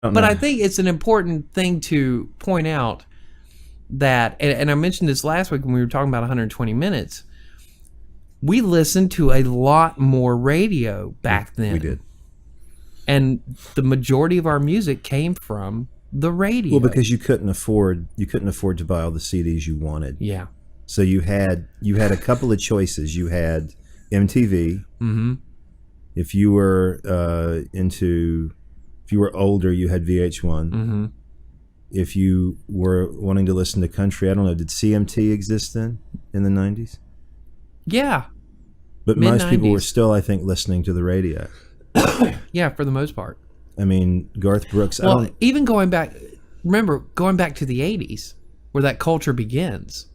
don't But know. I think it's an important thing to point out that, and I mentioned this last week when we were talking about 120 minutes, we listened to a lot more radio back then. We did. And the majority of our music came from the radio. Well, because you couldn't afford to buy all the CDs you wanted. Yeah. So you had a couple of choices. You had MTV. Mm-hmm. If you were older, you had VH1. Mm-hmm. If you were wanting to listen to country, I don't know, did CMT exist then in the 90s? Yeah. But Mid-90s. most people were still, I think, listening to the radio. Yeah, for the most part. I mean, Garth Brooks. Well, even going back to the 80s, where that culture begins.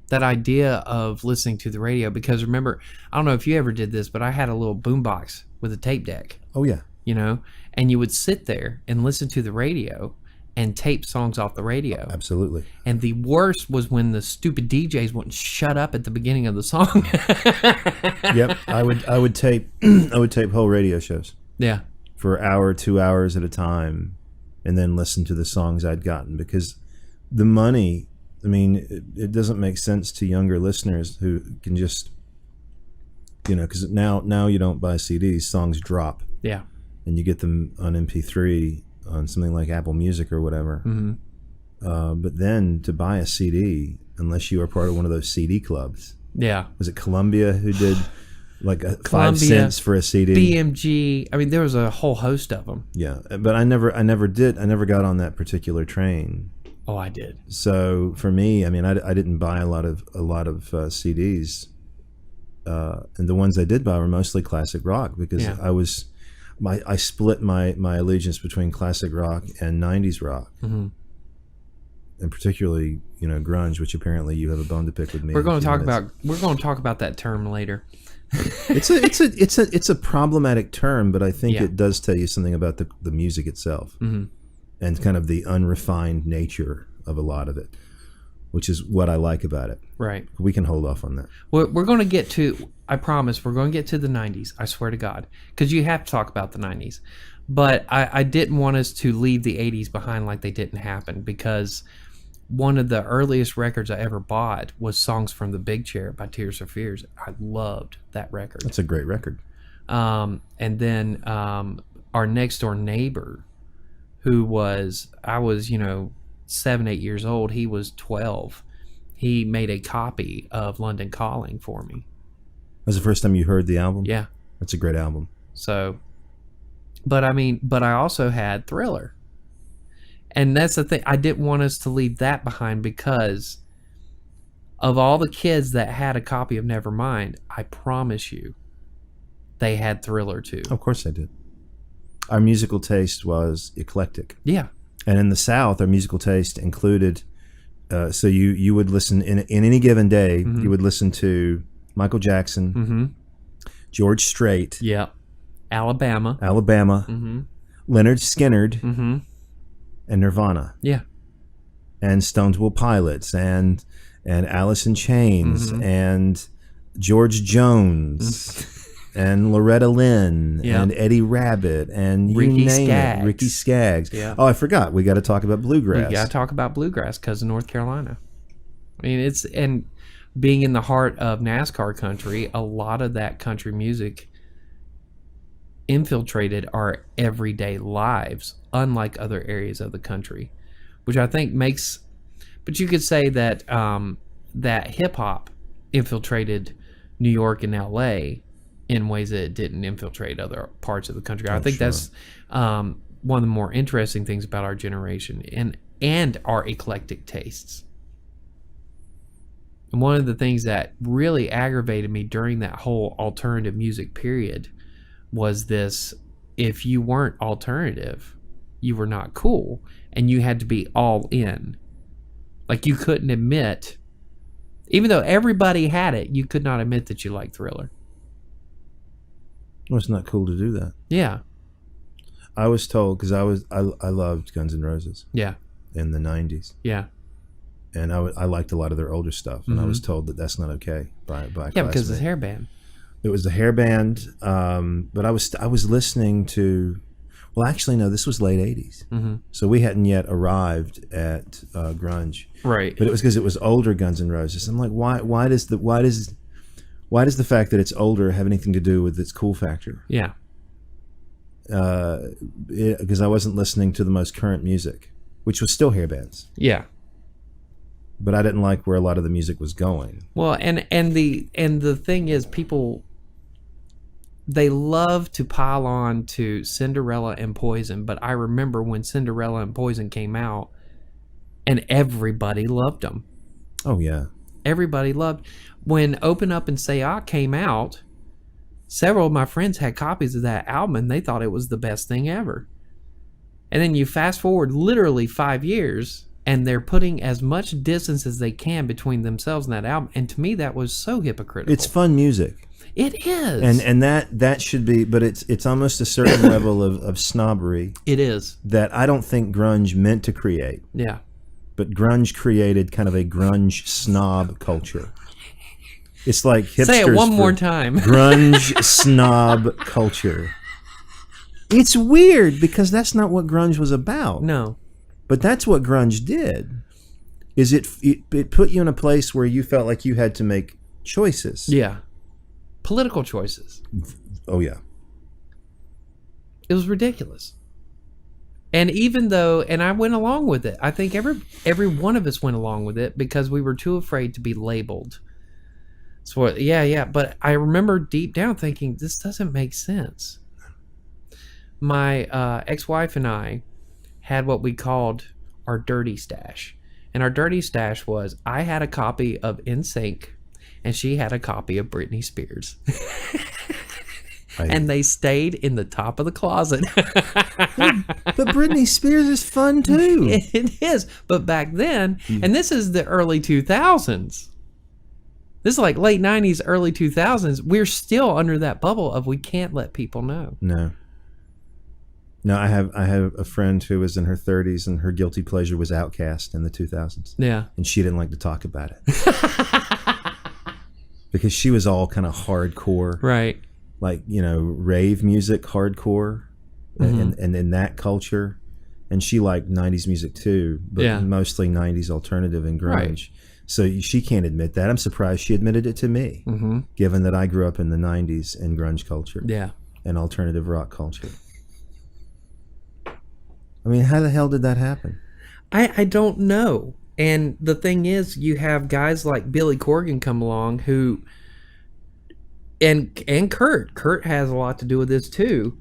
That idea of listening to the radio, because remember, I don't know if you ever did this, but I had a little boombox with a tape deck. Oh yeah. And you would sit there and listen to the radio and tape songs off the radio. Absolutely. And the worst was when the stupid DJs wouldn't shut up at the beginning of the song. Yep, I would tape whole radio shows. Yeah. For an hour, 2 hours at a time, and then listen to the songs I'd gotten, because the money, I mean, it doesn't make sense to younger listeners who can just, because now you don't buy CDs, songs drop. Yeah. And you get them on MP3 on something like Apple Music or whatever. Mm-hmm. But then to buy a CD, unless you are part of one of those CD clubs. Yeah. Was it Columbia who did like 5 Columbia, cents for a CD? BMG. I mean, there was a whole host of them. Yeah, but I never got on that particular train. Oh, I did. So for me, I mean, I didn't buy a lot of CDs, and the ones I did buy were mostly classic rock, because I split my allegiance between classic rock and 90s rock, and particularly grunge, which apparently you have a bone to pick with me. We're going to talk about that term later. It's a problematic term, but I think it does tell you something about the music itself. Mm-hmm. And kind of the unrefined nature of a lot of it, which is what I like about it. Right. We can hold off on that. We're going to get to, I promise, we're going to get to the 90s. I swear to God. Because you have to talk about the 90s. But I didn't want us to leave the 80s behind like they didn't happen, because one of the earliest records I ever bought was Songs from the Big Chair by Tears for Fears. I loved that record. That's a great record. And then our next door neighbor, I was 7, 8 years old. He was 12. He made a copy of London Calling for me. That was the first time you heard the album? Yeah. That's a great album. So, but I also had Thriller. And that's the thing. I didn't want us to leave that behind, because of all the kids that had a copy of Nevermind, I promise you, they had Thriller too. Of course they did. Our musical taste was eclectic. Yeah. And in the South, our musical taste included, so you would listen, in any given day, you would listen to Michael Jackson, George Strait. Yeah. Alabama. Leonard Skinner, and Nirvana. Yeah. And Stone Temple Pilots, and Alice in Chains, and George Jones. And Loretta Lynn, and Eddie Rabbit, and Ricky Skaggs. Ricky Skaggs. Yeah. Oh, I forgot. We got to talk about bluegrass. We got to talk about bluegrass because of North Carolina. I mean, and being in the heart of NASCAR country, a lot of that country music infiltrated our everyday lives, unlike other areas of the country, which I think makes. But you could say that that hip hop infiltrated New York and LA in ways that it didn't infiltrate other parts of the country. I think that's one of the more interesting things about our generation and our eclectic tastes. And one of the things that really aggravated me during that whole alternative music period was this: if you weren't alternative, you were not cool, and you had to be all in. Like, you couldn't admit, even though everybody had it, you could not admit that you liked Thriller. Well, it's not cool to do that. Yeah. I was told, because I loved Guns N' Roses. Yeah. In the 90s. Yeah. And I liked a lot of their older stuff, and I was told that that's not okay by a classmate. Yeah, because it's a hair band. It was the hair band, but I was listening to. Well, actually, no, this was late 80s. Mm-hmm. So we hadn't yet arrived at grunge. Right. But it was because it was older Guns N' Roses. I'm like, why does the fact that it's older have anything to do with its cool factor? Yeah. Because I wasn't listening to the most current music, which was still hair bands. Yeah. But I didn't like where a lot of the music was going. Well, and the thing is, people, they love to pile on to Cinderella and Poison, but I remember when Cinderella and Poison came out, and everybody loved them. Oh yeah. Everybody loved. When Open Up and Say Ah came out, several of my friends had copies of that album, and they thought it was the best thing ever. And then you fast forward literally 5 years, and they're putting as much distance as they can between themselves and that album. And to me, that was so hypocritical. It's fun music. It is. And that should be, but it's almost a certain level of snobbery. It is. That I don't think grunge meant to create. Yeah. But grunge created kind of a grunge snob culture. It's like hipsters. Say it one more time. Grunge snob culture. It's weird because that's not what grunge was about. No. But that's what grunge did. Is it put you in a place where you felt like you had to make choices. Yeah. Political choices. Oh yeah. It was ridiculous. And even though, and I went along with it, I think every one of us went along with it because we were too afraid to be labeled. So yeah. But I remember deep down thinking, this doesn't make sense. My ex-wife and I had what we called our dirty stash. And our dirty stash was, I had a copy of NSYNC and she had a copy of Britney Spears. And they stayed in the top of the closet. But Britney Spears is fun too. It is. But back then, and this is the early 2000s. This is like late 90s, early 2000s. We're still under that bubble of we can't let people know. No, I have a friend who was in her 30s and her guilty pleasure was Outkast in the 2000s. Yeah. And she didn't like to talk about it. Because she was all kind of hardcore. Right. Like, rave music, hardcore, and in that culture. And she liked 90s music too, but mostly 90s alternative and grunge. Right. So she can't admit that. I'm surprised she admitted it to me, given that I grew up in the 90s and grunge culture and alternative rock culture. I mean, how the hell did that happen? I don't know. And the thing is, you have guys like Billy Corgan come along who, and Kurt has a lot to do with this too.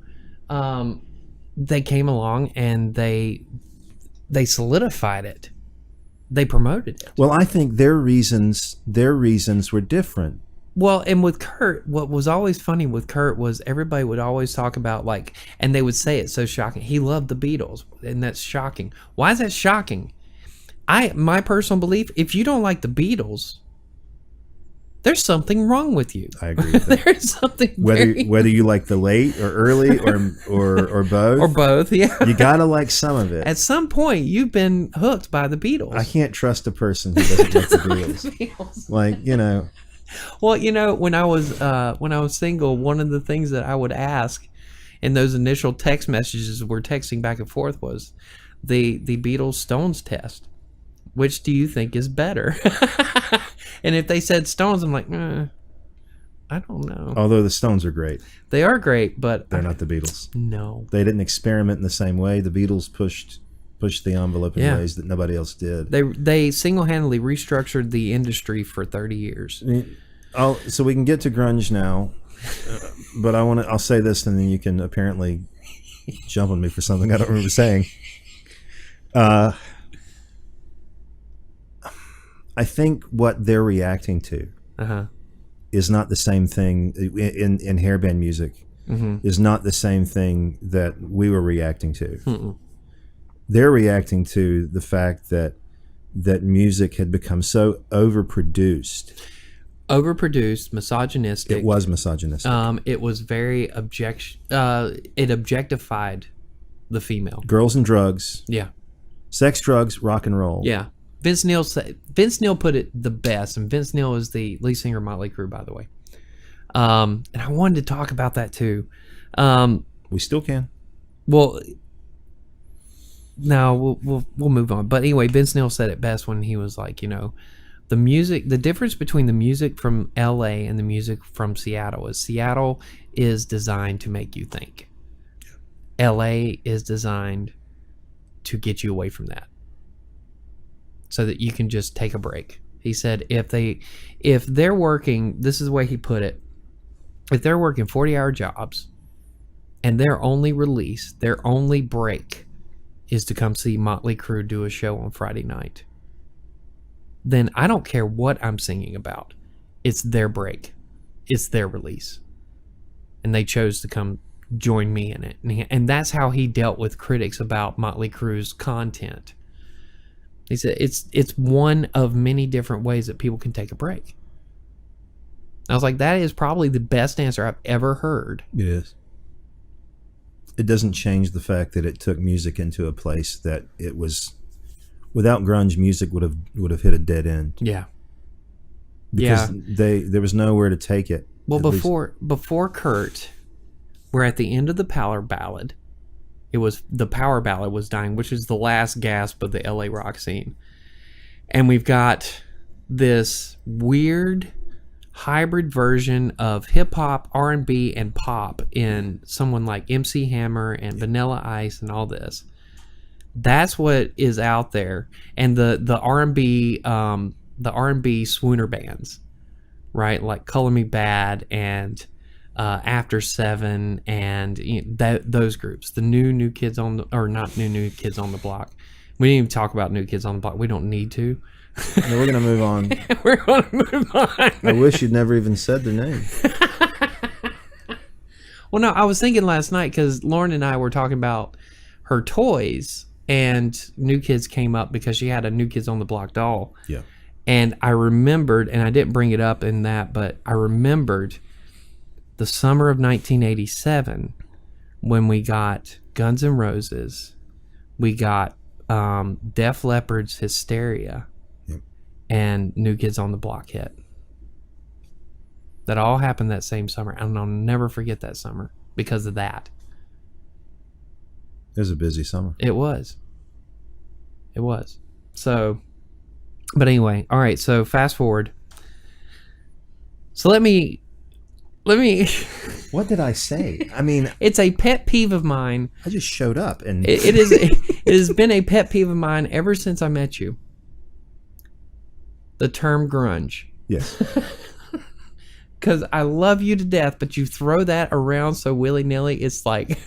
They came along and they solidified it. They promoted it. Well, I think their reasons were different. Well, and with Kurt, what was always funny with Kurt was everybody would always talk about and they would say it's so shocking. He loved the Beatles, and that's shocking. Why is that shocking? My personal belief, if you don't like the Beatles, there's something wrong with you. I agree with that. There's something whether you like the late or early or both. Or both, yeah. You gotta like some of it. At some point, you've been hooked by the Beatles. I can't trust a person who doesn't like the Beatles. Well, when I was single, one of the things that I would ask in those initial text messages we're texting back and forth was the Beatles Stones test. Which do you think is better? And if they said Stones, I'm like, I don't know. Although the Stones are great. They are great, but they're not the Beatles. No. They didn't experiment in the same way. The Beatles pushed the envelope in ways that nobody else did. They single-handedly restructured the industry for 30 years. So we can get to grunge now, but I'll say this, and then you can apparently jump on me for something I don't remember saying. I think what they're reacting to is not the same thing in hairband music. Is not the same thing that we were reacting to. They're reacting to the fact that music had become so overproduced, misogynistic. It was misogynistic. It was very it objectified the female. Girls and drugs. Yeah. Sex, drugs, rock and roll. Yeah. Vince Neil put it the best, and Vince Neil is the lead singer of Motley Crue, by the way. And I wanted to talk about that too. We still can. Well, no, we'll move on. But anyway, Vince Neil said it best when he was like, the difference between the music from LA and the music from Seattle is Seattle is designed to make you think. LA is designed to get you away from that, so that you can just take a break. He said if they're working, this is the way he put it, if they're working 40-hour jobs and their only release, their only break is to come see Motley Crue do a show on Friday night, then I don't care what I'm singing about. It's their break. It's their release. And they chose to come join me in it. And that's how he dealt with critics about Motley Crue's content. He said it's one of many different ways that people can take a break. I was like, that is probably the best answer I've ever heard. It is. It doesn't change the fact that it took music into a place that it was, without grunge, music would have hit a dead end. Yeah. Because there was nowhere to take it. Well, before Kurt, we're at the end of the power ballad. The power ballad was dying, which is the last gasp of the LA rock scene. And we've got this weird hybrid version of hip hop, R&B, and pop in someone like MC Hammer and Vanilla Ice and all this. That's what is out there. And the R&B swooner bands, right? Like Color Me Bad and After Seven and those groups. The new kids on the, or not new kids on the block. We didn't even talk about New Kids on the Block. We don't need to. No, we're going to move on. We're going to move on. I wish you'd never even said their name. Well, no, I was thinking last night because Lauren and I were talking about her toys, and New Kids came up because she had a New Kids on the Block doll. Yeah. And I remembered, and I didn't bring it up in that, but I remembered the summer of 1987 when we got Guns N' Roses, we got Def Leppard's Hysteria, and New Kids on the Block hit. That all happened that same summer, and I'll never forget that summer because of that. It was a busy summer. It was. So, but anyway, all right, so fast forward. So let me What did I say? I mean, it's a pet peeve of mine. I just showed up and It has been a pet peeve of mine ever since I met you. The term grunge. Yes. Because I love you to death, but you throw that around so willy-nilly, it's like...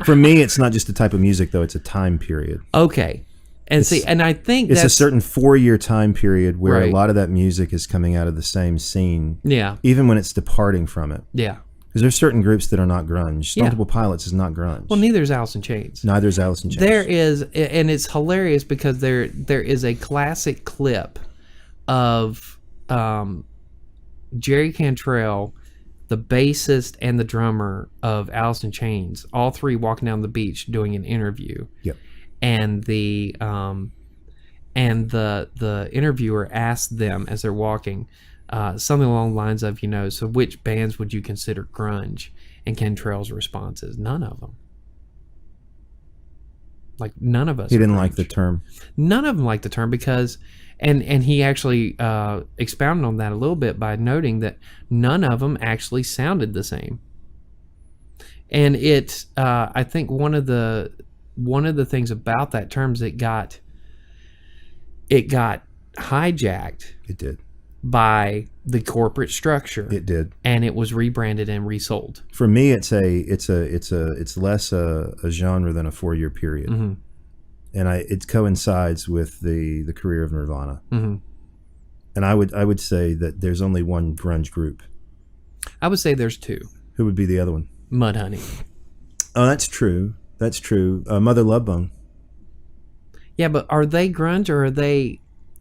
For me, it's not just a type of music, though. It's a time period. Okay. And I think it's a certain 4-year time period where right. a lot of that music is coming out of the same scene. Yeah. Even when it's departing from it. Yeah. Because there's certain groups that are not grunge. Stone Temple Pilots is not grunge. Well, neither is Alice in Chains. Neither is Alice in Chains. There is, and it's hilarious because there is a classic clip of Jerry Cantrell, the bassist and the drummer of Alice in Chains, all three walking down the beach doing an interview. Yep. And the interviewer asked them as they're walking something along the lines of, so which bands would you consider grunge? And Cantrell's response is none of them. Like none of us. He didn't like the term. None of them like the term because, and he actually expounded on that a little bit by noting that none of them actually sounded the same. And I think one of the things about that term is it got hijacked. It did. By the corporate structure. It did. And it was rebranded and resold. For me, it's less a genre than a 4-year period. Mm-hmm. And it coincides with the career of Nirvana. Mm-hmm. And I would say that there's only one grunge group. I would say there's two. Who would be the other one? Mudhoney. Oh, that's true. That's true. Mother Love Bone. Yeah, but are they grunge or are they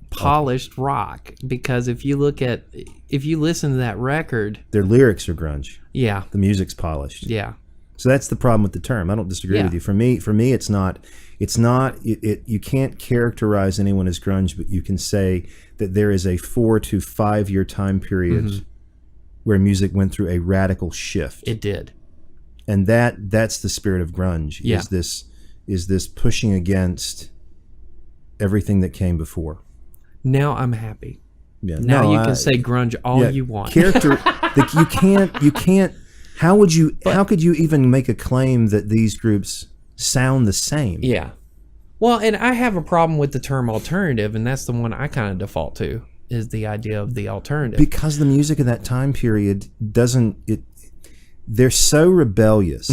polished rock? Because if you listen to that record, their lyrics are grunge. Yeah. The music's polished. Yeah. So that's the problem with the term. I don't disagree with you. For me, it's not. You can't characterize anyone as grunge, but you can say that there is a 4 to 5 year time period where music went through a radical shift. It did. And that's the spirit of grunge. Yeah. Is this pushing against everything that came before. Now I'm happy. Yeah. Now you can say grunge all you want. You can't. How could you even make a claim that these groups sound the same? Yeah. Well, and I have a problem with the term alternative, and that's the one I kind of default to, is the idea of the alternative. Because the music of that time period they're so rebellious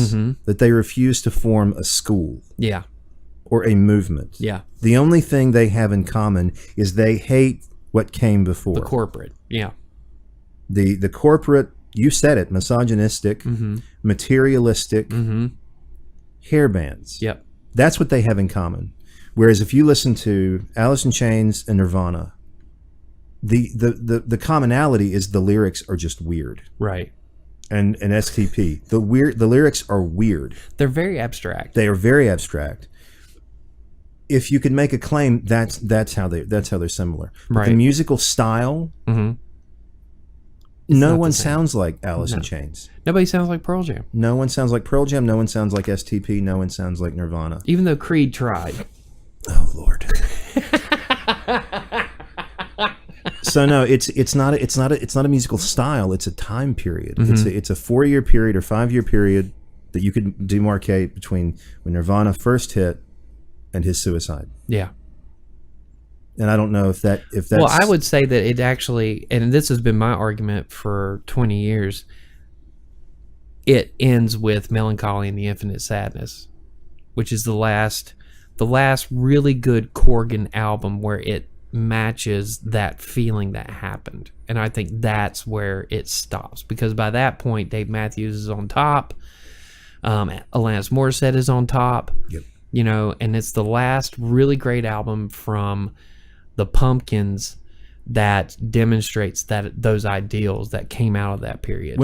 that they refuse to form a school. Yeah. Or a movement. Yeah. The only thing they have in common is they hate what came before. The corporate. Yeah. The corporate, you said it, misogynistic, materialistic, hair bands. Yep. That's what they have in common. Whereas if you listen to Alice in Chains and Nirvana, the commonality is the lyrics are just weird. Right. And STP. The lyrics are weird. They're very abstract. They are very abstract. If you could make a claim, that's how they're similar. But the musical style, no one sounds like Alice in Chains. Nobody sounds like Pearl Jam. No one sounds like Pearl Jam. No one sounds like STP. No one sounds like Nirvana. Even though Creed tried. Oh Lord. So no, it's not a musical style. It's a time period. It's a 4-year period or 5-year period that you could demarcate between when Nirvana first hit and his suicide. Yeah. And I don't know if that's... Well, I would say that it actually, and this has been my argument for 20 years, it ends with Melancholy and the Infinite Sadness, which is the last really good Corgan album where it matches that feeling that happened. And I think that's where it stops, because by that point, Dave Matthews is on top. Alanis Morissette is on top. Yep. You know, and it's the last really great album from the Pumpkins that demonstrates that those ideals that came out of that period.